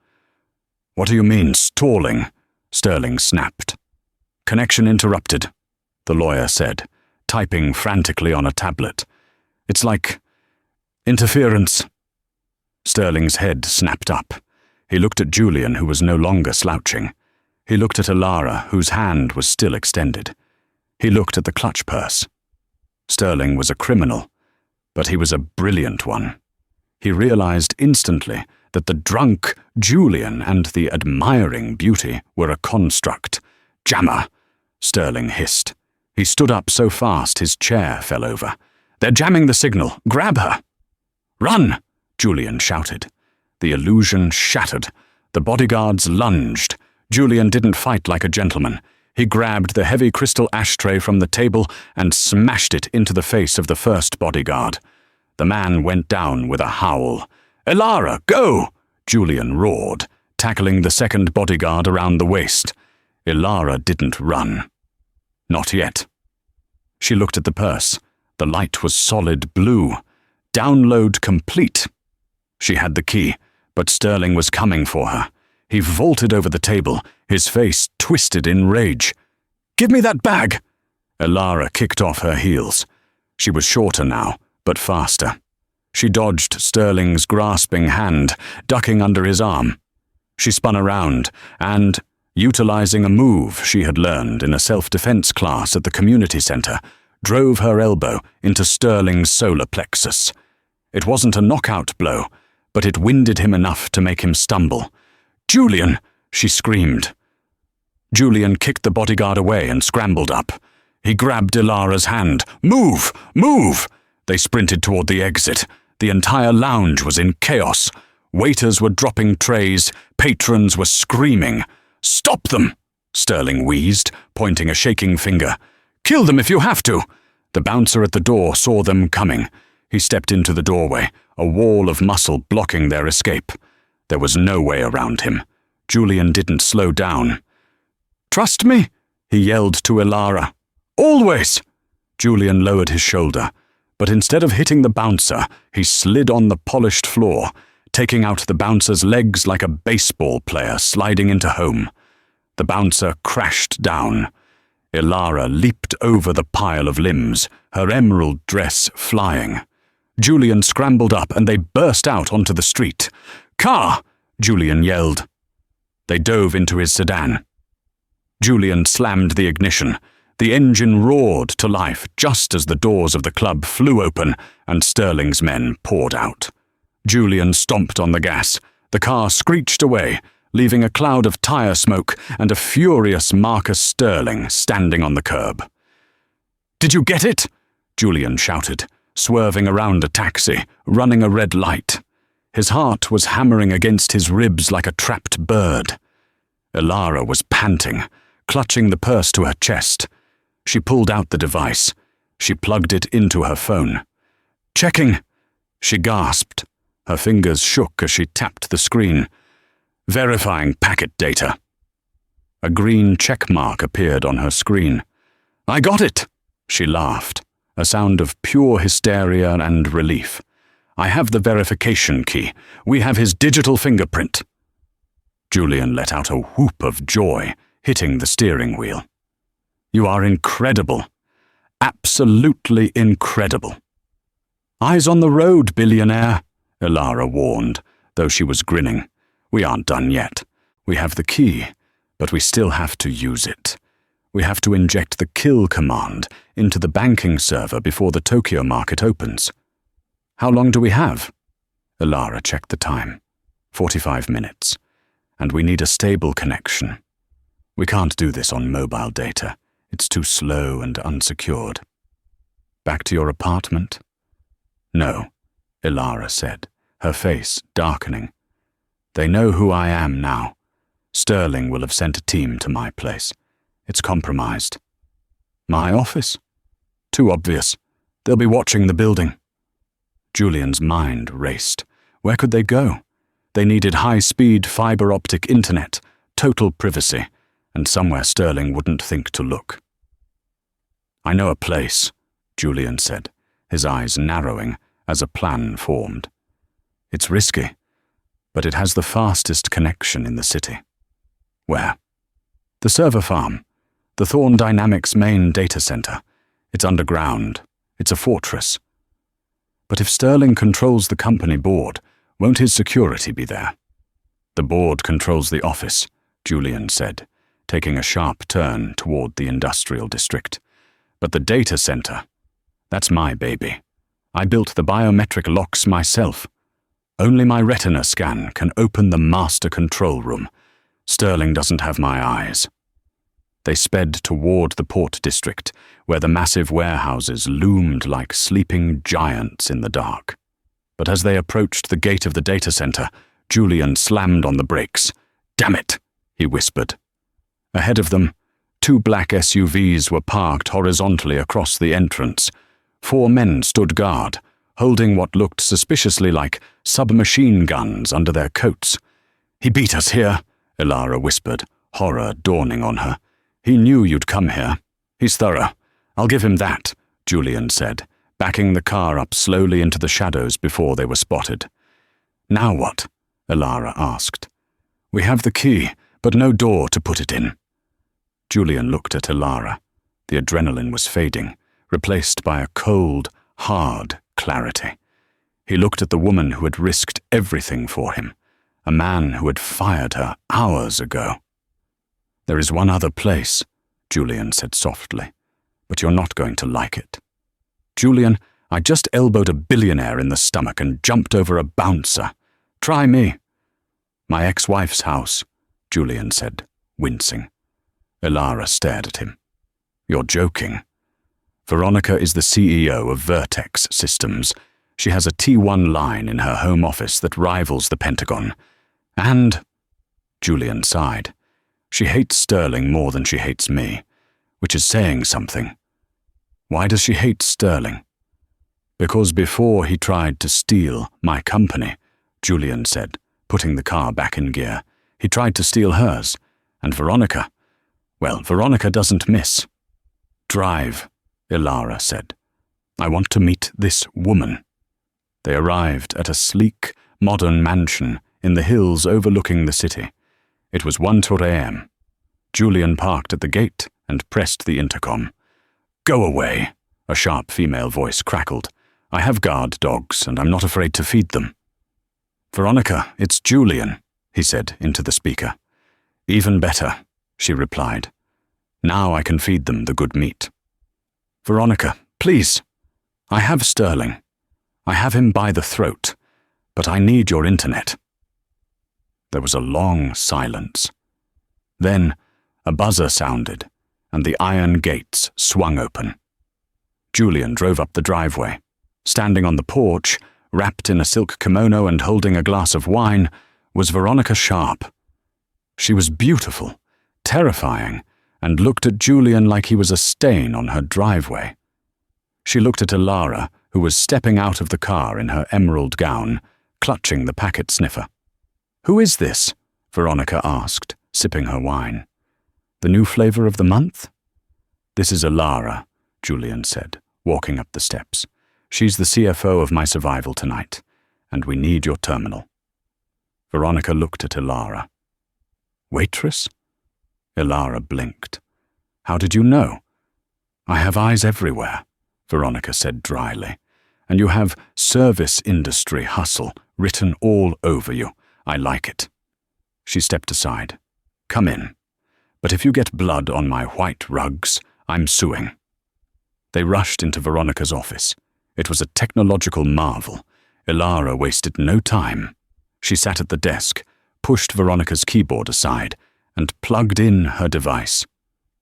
"What do you mean, stalling?" Sterling snapped. "Connection interrupted," the lawyer said, typing frantically on a tablet. "It's like interference." Sterling's head snapped up. He looked at Julian, who was no longer slouching. He looked at Elara, whose hand was still extended. He looked at the clutch purse. Sterling was a criminal, but he was a brilliant one. He realized instantly that the drunk Julian and the admiring Beauty were a construct. "Jammer!" Sterling hissed. He stood up so fast his chair fell over. "They're jamming the signal. Grab her!" "Run!" Julian shouted. The illusion shattered. The bodyguards lunged. Julian didn't fight like a gentleman. He grabbed the heavy crystal ashtray from the table and smashed it into the face of the first bodyguard. The man went down with a howl. "Elara, go!" Julian roared, tackling the second bodyguard around the waist. Elara didn't run. Not yet. She looked at the purse. The light was solid blue. Download complete. She had the key, but Sterling was coming for her. He vaulted over the table, his face twisted in rage. "Give me that bag!" Elara kicked off her heels. She was shorter now, but faster. She dodged Sterling's grasping hand, ducking under his arm. She spun around and, utilizing a move she had learned in a self-defense class at the community center, drove her elbow into Sterling's solar plexus. It wasn't a knockout blow, but it winded him enough to make him stumble. "Julian!" she screamed. Julian kicked the bodyguard away and scrambled up. He grabbed Elara's hand. "Move! Move!" They sprinted toward the exit. The entire lounge was in chaos. Waiters were dropping trays. Patrons were screaming. "Stop them!" Sterling wheezed, pointing a shaking finger. "Kill them if you have to!" The bouncer at the door saw them coming. He stepped into the doorway, a wall of muscle blocking their escape. There was no way around him. Julian didn't slow down. "Trust me," he yelled to Elara. "Always!" Julian lowered his shoulder, but instead of hitting the bouncer, he slid on the polished floor, taking out the bouncer's legs like a baseball player sliding into home. The bouncer crashed down. Elara leaped over the pile of limbs, her emerald dress flying. Julian scrambled up and they burst out onto the street. "Car!" Julian yelled. They dove into his sedan. Julian slammed the ignition. The engine roared to life just as the doors of the club flew open and Sterling's men poured out. Julian stomped on the gas. The car screeched away, leaving a cloud of tire smoke and a furious Marcus Sterling standing on the curb. "Did you get it?" Julian shouted, swerving around a taxi, running a red light. His heart was hammering against his ribs like a trapped bird. Elara was panting, clutching the purse to her chest. She pulled out the device. She plugged it into her phone. "Checking!" She gasped. Her fingers shook as she tapped the screen. "Verifying packet data." A green check mark appeared on her screen. "I got it!" She laughed, a sound of pure hysteria and relief. "I have the verification key. We have his digital fingerprint." Julian let out a whoop of joy, hitting the steering wheel. "You are incredible. Absolutely incredible." "Eyes on the road, billionaire," Elara warned, though she was grinning. "We aren't done yet. We have the key, but we still have to use it. We have to inject the kill command into the banking server before the Tokyo market opens." "How long do we have?" Elara checked the time. 45 minutes. And we need a stable connection. We can't do this on mobile data. It's too slow and unsecured. "Back to your apartment?" "No," Elara said, her face darkening. "They know who I am now. Sterling will have sent a team to my place. It's compromised." "My office?" "Too obvious. They'll be watching the building." Julian's mind raced. Where could they go? They needed high-speed fiber-optic internet, total privacy, and somewhere Sterling wouldn't think to look. "I know a place," Julian said, his eyes narrowing as a plan formed. "It's risky, but it has the fastest connection in the city." "Where?" "The server farm, the Thorn Dynamics main data center. It's underground. It's a fortress. But if Sterling controls the company board, won't his security be there?" "The board controls the office," Julian said, taking a sharp turn toward the industrial district. "But the data center, that's my baby. I built the biometric locks myself." Only my retina scan can open the master control room. Sterling doesn't have my eyes. They sped toward the port district, where the massive warehouses loomed like sleeping giants in the dark. But as they approached the gate of the data center, Julian slammed on the brakes. "Damn it," he whispered. Ahead of them, 2 black SUVs were parked horizontally across the entrance. 4 men stood guard, holding what looked suspiciously like submachine guns under their coats. "He beat us here," Ilara whispered, horror dawning on her. "He knew you'd come here. He's thorough. I'll give him that," Julian said, backing the car up slowly into the shadows before they were spotted. "Now what?" Ilara asked. "We have the key, but no door to put it in." Julian looked at Ilara. The adrenaline was fading, replaced by a cold, hard clarity. He looked at the woman who had risked everything for him, a man who had fired her hours ago. "There is one other place," Julian said softly, "but you're not going to like it. Julian, I just elbowed a billionaire in the stomach and jumped over a bouncer. Try me." "My ex-wife's house," Julian said, wincing. Ilara stared at him. "You're joking. Veronica is the CEO of Vertex Systems. She has a T1 line in her home office that rivals the Pentagon. And," Julian sighed, "she hates Sterling more than she hates me, which is saying something." "Why does she hate Sterling?" "Because before he tried to steal my company," Julian said, putting the car back in gear, "he tried to steal hers. And Veronica, well, Veronica doesn't miss." "Drive," Ilara said. "I want to meet this woman." They arrived at a sleek, modern mansion in the hills overlooking the city. It was 1:00 a.m. Julian parked at the gate and pressed the intercom. "Go away," a sharp female voice crackled. "I have guard dogs, and I'm not afraid to feed them." "Veronica, it's Julian," he said into the speaker. "Even better," she replied. "Now I can feed them the good meat." "Veronica, please. I have Sterling. I have him by the throat, but I need your internet." There was a long silence. Then a buzzer sounded, and the iron gates swung open. Julian drove up the driveway. Standing on the porch, wrapped in a silk kimono and holding a glass of wine, was Veronica Sharp. She was beautiful, terrifying, and looked at Julian like he was a stain on her driveway. She looked at Ilara, who was stepping out of the car in her emerald gown, clutching the packet sniffer. "Who is this?" Veronica asked, sipping her wine. "The new flavor of the month?" "This is Ilara," Julian said, walking up the steps. "She's the CFO of my survival tonight, and we need your terminal." Veronica looked at Ilara. "Waitress?" Ilara blinked. "How did you know?" "I have eyes everywhere," Veronica said dryly. "And you have service industry hustle written all over you. I like it." She stepped aside. "Come in. But if you get blood on my white rugs, I'm suing." They rushed into Veronica's office. It was a technological marvel. Ilara wasted no time. She sat at the desk, pushed Veronica's keyboard aside, and plugged in her device.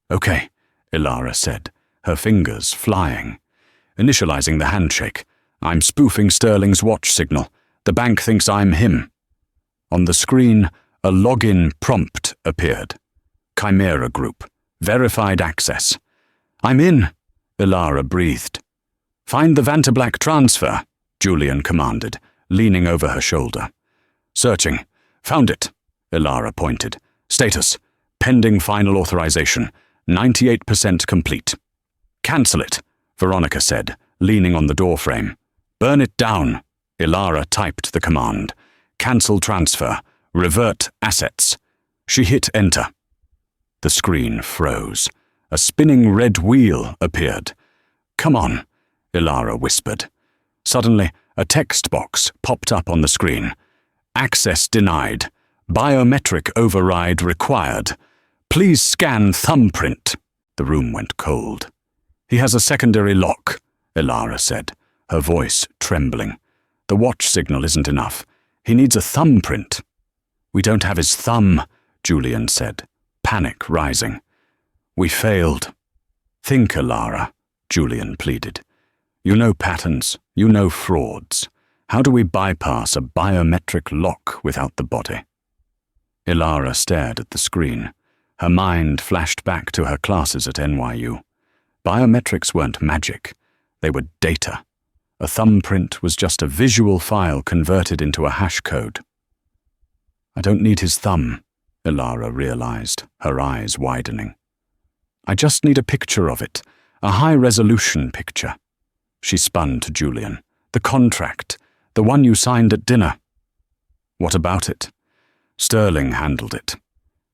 "Okay," Ilara said, her fingers flying. Initializing the handshake. "I'm spoofing Sterling's watch signal. The bank thinks I'm him." On the screen, a login prompt appeared. "Chimera Group. Verified access." "I'm in," Ilara breathed. "Find the Vantablack transfer," Julian commanded, leaning over her shoulder. "Searching. Found it," Ilara pointed. "Status. Pending final authorization. 98% complete." "Cancel it," Veronica said, leaning on the doorframe. "Burn it down," Ilara typed the command. "Cancel transfer. Revert assets." She hit enter. The screen froze. A spinning red wheel appeared. "Come on," Ilara whispered. Suddenly, a text box popped up on the screen. "Access denied. Biometric override required. Please scan thumbprint." The room went cold. "He has a secondary lock," Ilara said, her voice trembling. "The watch signal isn't enough. He needs a thumbprint. We don't have his thumb, Julian said, panic rising. We failed. Think, Ilara, Julian pleaded. You know patterns, you know frauds. How do we bypass a biometric lock without the body? Ilara stared at the screen. Her mind flashed back to her classes at NYU. Biometrics weren't magic. They were data. A thumbprint was just a visual file converted into a hash code. I don't need his thumb, Ilara realized, her eyes widening. I just need a picture of it, a high-resolution picture. She spun to Julian. The contract, the one you signed at dinner. What about it? Sterling handled it.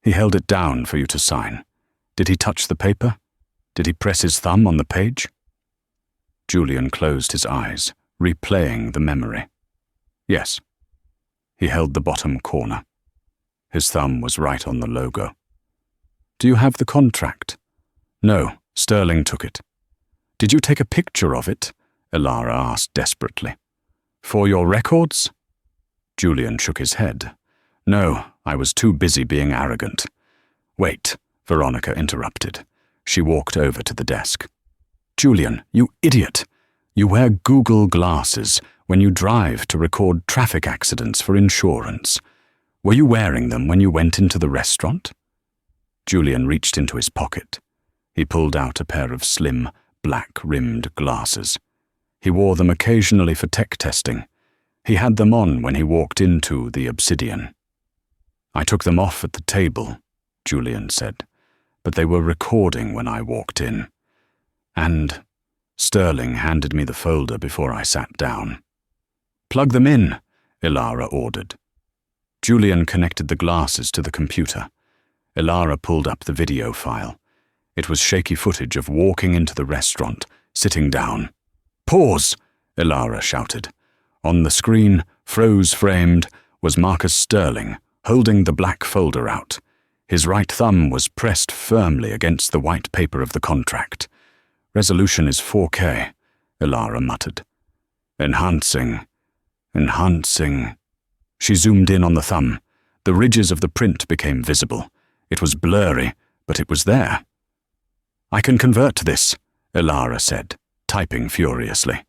He held it down for you to sign. Did he touch the paper? Did he press his thumb on the page? Julian closed his eyes, replaying the memory. Yes. He held the bottom corner. His thumb was right on the logo. Do you have the contract? No, Sterling took it. Did you take a picture of it? Ilara asked desperately. For your records? Julian shook his head. No, I was too busy being arrogant. Wait, Veronica interrupted. She walked over to the desk. Julian, you idiot! You wear Google glasses when you drive to record traffic accidents for insurance. Were you wearing them when you went into the restaurant? Julian reached into his pocket. He pulled out a pair of slim, black-rimmed glasses. He wore them occasionally for tech testing. He had them on when he walked into the Obsidian. I took them off at the table, Julian said, but they were recording when I walked in. And Sterling handed me the folder before I sat down. Plug them in, Ilara ordered. Julian connected the glasses to the computer. Ilara pulled up the video file. It was shaky footage of walking into the restaurant, sitting down. Pause, Ilara shouted. On the screen, froze-framed, was Marcus Sterling, holding the black folder out. His right thumb was pressed firmly against the white paper of the contract. Resolution is 4K, Ilara muttered. Enhancing. She zoomed in on the thumb. The ridges of the print became visible. It was blurry, but it was there. I can convert this, Ilara said, typing furiously.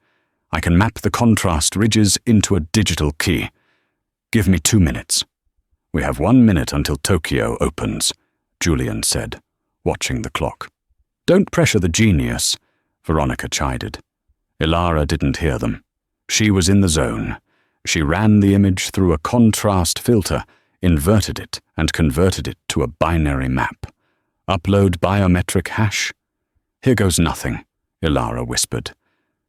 I can map the contrast ridges into a digital key. Give me 2 minutes. We have 1 minute until Tokyo opens, Julian said, watching the clock. Don't pressure the genius, Veronica chided. Ilara didn't hear them. She was in the zone. She ran the image through a contrast filter, inverted it, and converted it to a binary map. Upload biometric hash? Here goes nothing, Ilara whispered.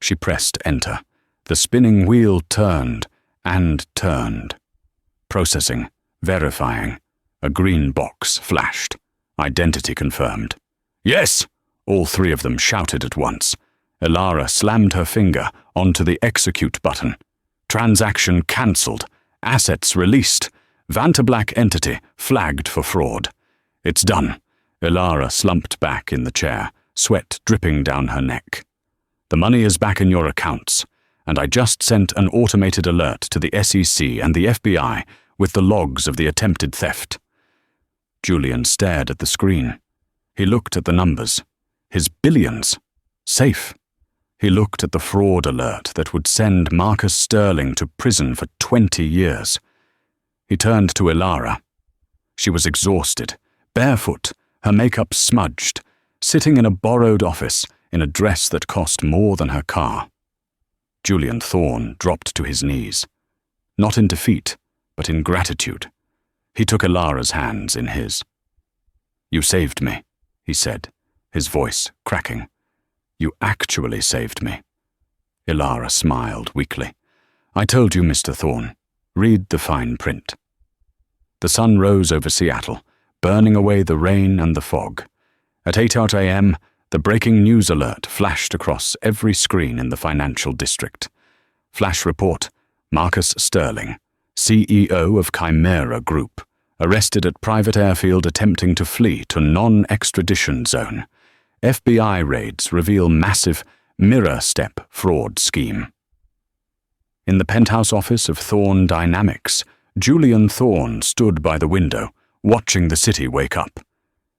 She pressed enter. The spinning wheel turned and turned. Processing, verifying. A green box flashed. Identity confirmed. Yes! All three of them shouted at once. Ilara slammed her finger onto the execute button. Transaction cancelled. Assets released. Vantablack entity flagged for fraud. It's done. Ilara slumped back in the chair, sweat dripping down her neck. The money is back in your accounts, and I just sent an automated alert to the SEC and the FBI with the logs of the attempted theft. Julian stared at the screen. He looked at the numbers. His billions. Safe. He looked at the fraud alert that would send Marcus Sterling to prison for 20 years. He turned to Ilara. She was exhausted, barefoot, her makeup smudged, sitting in a borrowed office in a dress that cost more than her car. Julian Thorne dropped to his knees. Not in defeat, but in gratitude. He took Ilara's hands in his. You saved me, he said, his voice cracking. You actually saved me. Ilara smiled weakly. I told you, Mr. Thorne. Read the fine print. The sun rose over Seattle, burning away the rain and the fog. At 8 a.m., the breaking news alert flashed across every screen in the financial district. Flash report, Marcus Sterling, CEO of Chimera Group, arrested at private airfield attempting to flee to non-extradition zone. FBI raids reveal massive mirror step fraud scheme. In the penthouse office of Thorne Dynamics, Julian Thorne stood by the window, watching the city wake up.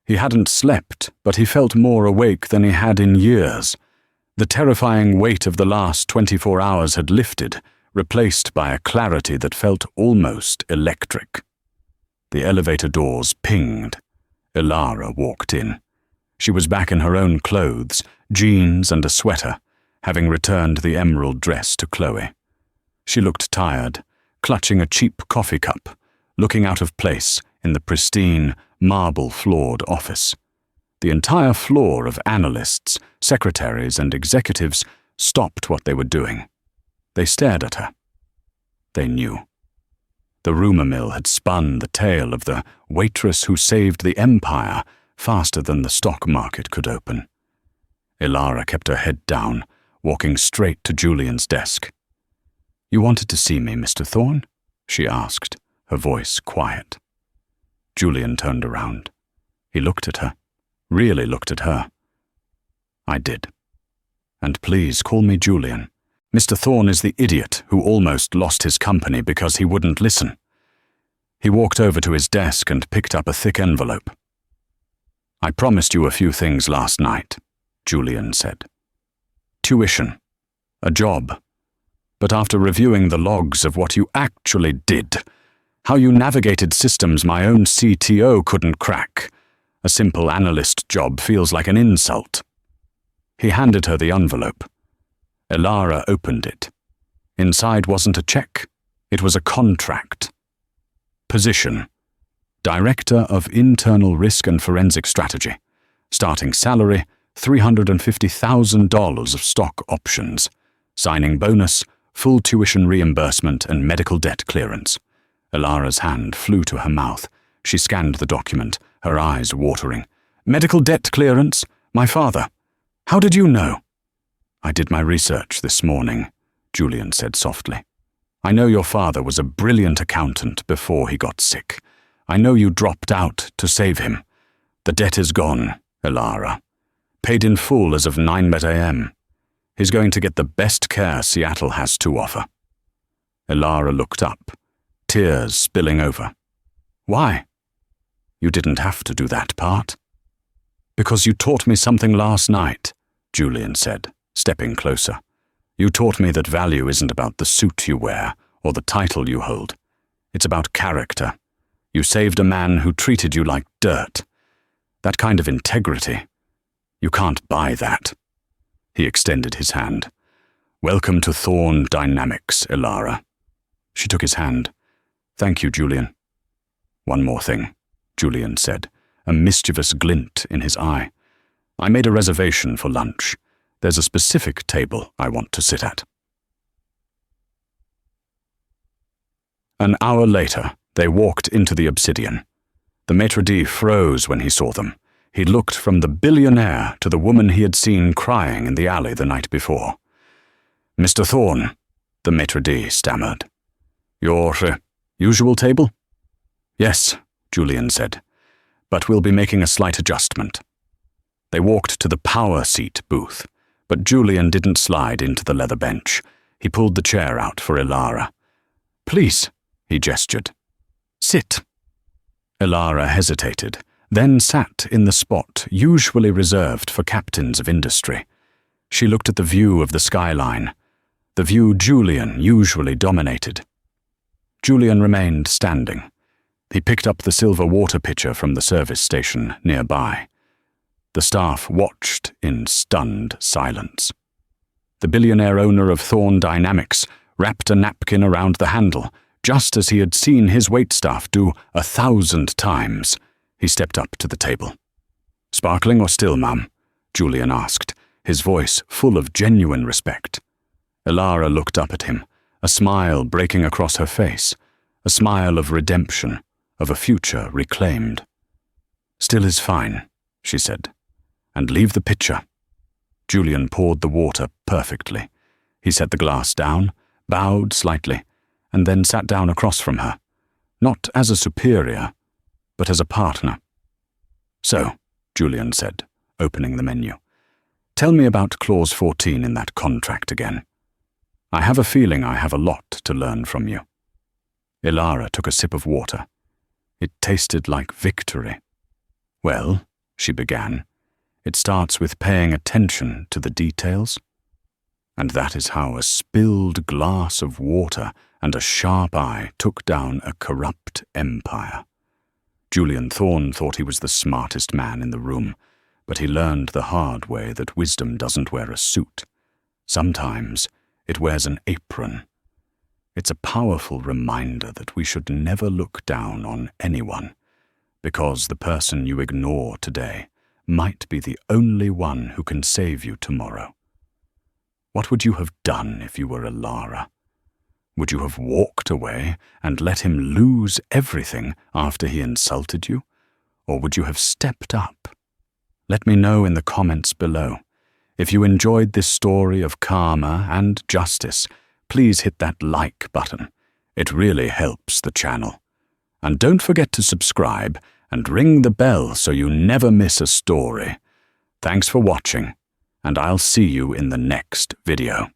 He hadn't slept, but he felt more awake than he had in years. The terrifying weight of the last 24 hours had lifted, replaced by a clarity that felt almost electric. The elevator doors pinged. Ilara walked in. She was back in her own clothes, jeans and a sweater, having returned the emerald dress to Chloe. She looked tired, clutching a cheap coffee cup, looking out of place in the pristine, marble-floored office. The entire floor of analysts, secretaries, and executives stopped what they were doing. They stared at her. They knew. The rumor mill had spun the tale of the waitress who saved the empire faster than the stock market could open. Ilara kept her head down, walking straight to Julian's desk. "You wanted to see me, Mr. Thorne?" she asked, her voice quiet. Julian turned around. He looked at her, really looked at her. "I did. And please call me Julian. Mr. Thorne is the idiot who almost lost his company because he wouldn't listen." He walked over to his desk and picked up a thick envelope. "I promised you a few things last night," Julian said. "Tuition, a job. But after reviewing the logs of what you actually did, how you navigated systems my own CTO couldn't crack, a simple analyst job feels like an insult." He handed her the envelope. Ilara opened it. Inside wasn't a check, it was a contract. Position: Director of Internal Risk and Forensic Strategy. Starting salary, $350,000 of stock options. Signing bonus, full tuition reimbursement and medical debt clearance. Ilara's hand flew to her mouth. She scanned the document, her eyes watering. "Medical debt clearance? My father. How did you know?" "I did my research this morning," Julian said softly. "I know your father was a brilliant accountant before he got sick. I know you dropped out to save him. The debt is gone, Ilara. Paid in full as of 9 a.m. He's going to get the best care Seattle has to offer." Ilara looked up, tears spilling over. "Why?" "You didn't have to do that part." "Because you taught me something last night," Julian said, stepping closer. "You taught me that value isn't about the suit you wear or the title you hold. It's about character. You saved a man who treated you like dirt. That kind of integrity. You can't buy that." He extended his hand. "Welcome to Thorne Dynamics, Ilara." She took his hand. "Thank you, Julian." "One more thing," Julian said, a mischievous glint in his eye. "I made a reservation for lunch. There's a specific table I want to sit at." An hour later, they walked into the Obsidian. The maitre d' froze when he saw them. He looked from the billionaire to the woman he had seen crying in the alley the night before. "Mr. Thorne," the maitre d' stammered. "Your usual table?" "Yes," Julian said, "but we'll be making a slight adjustment." They walked to the power seat booth, but Julian didn't slide into the leather bench. He pulled the chair out for Ilara. "Please," he gestured. "Sit." Ilara hesitated, then sat in the spot usually reserved for captains of industry. She looked at the view of the skyline, the view Julian usually dominated. Julian remained standing. He picked up the silver water pitcher from the service station nearby. The staff watched in stunned silence. The billionaire owner of Thorne Dynamics wrapped a napkin around the handle, just as he had seen his waitstaff do 1,000 times. He stepped up to the table. "Sparkling or still, ma'am?" Julian asked, his voice full of genuine respect. Ilara looked up at him, a smile breaking across her face, a smile of redemption, of a future reclaimed. "Still is fine," she said. "And leave the pitcher." Julian poured the water perfectly. He set the glass down, bowed slightly, and then sat down across from her, not as a superior, but as a partner. "So," Julian said, opening the menu, "tell me about Clause 14 in that contract again." I have a feeling I have a lot to learn from you." Ilara took a sip of water. It tasted like victory. "Well," she began, "it starts with paying attention to the details." And that is how a spilled glass of water and a sharp eye took down a corrupt empire. Julian Thorne thought he was the smartest man in the room, but he learned the hard way that wisdom doesn't wear a suit. Sometimes it wears an apron. It's a powerful reminder that we should never look down on anyone, because the person you ignore today might be the only one who can save you tomorrow. What would you have done if you were Ilara? Would you have walked away and let him lose everything after he insulted you? Or would you have stepped up? Let me know in the comments below. If you enjoyed this story of karma and justice, please hit that like button. It really helps the channel. And don't forget to subscribe and ring the bell so you never miss a story. Thanks for watching, and I'll see you in the next video.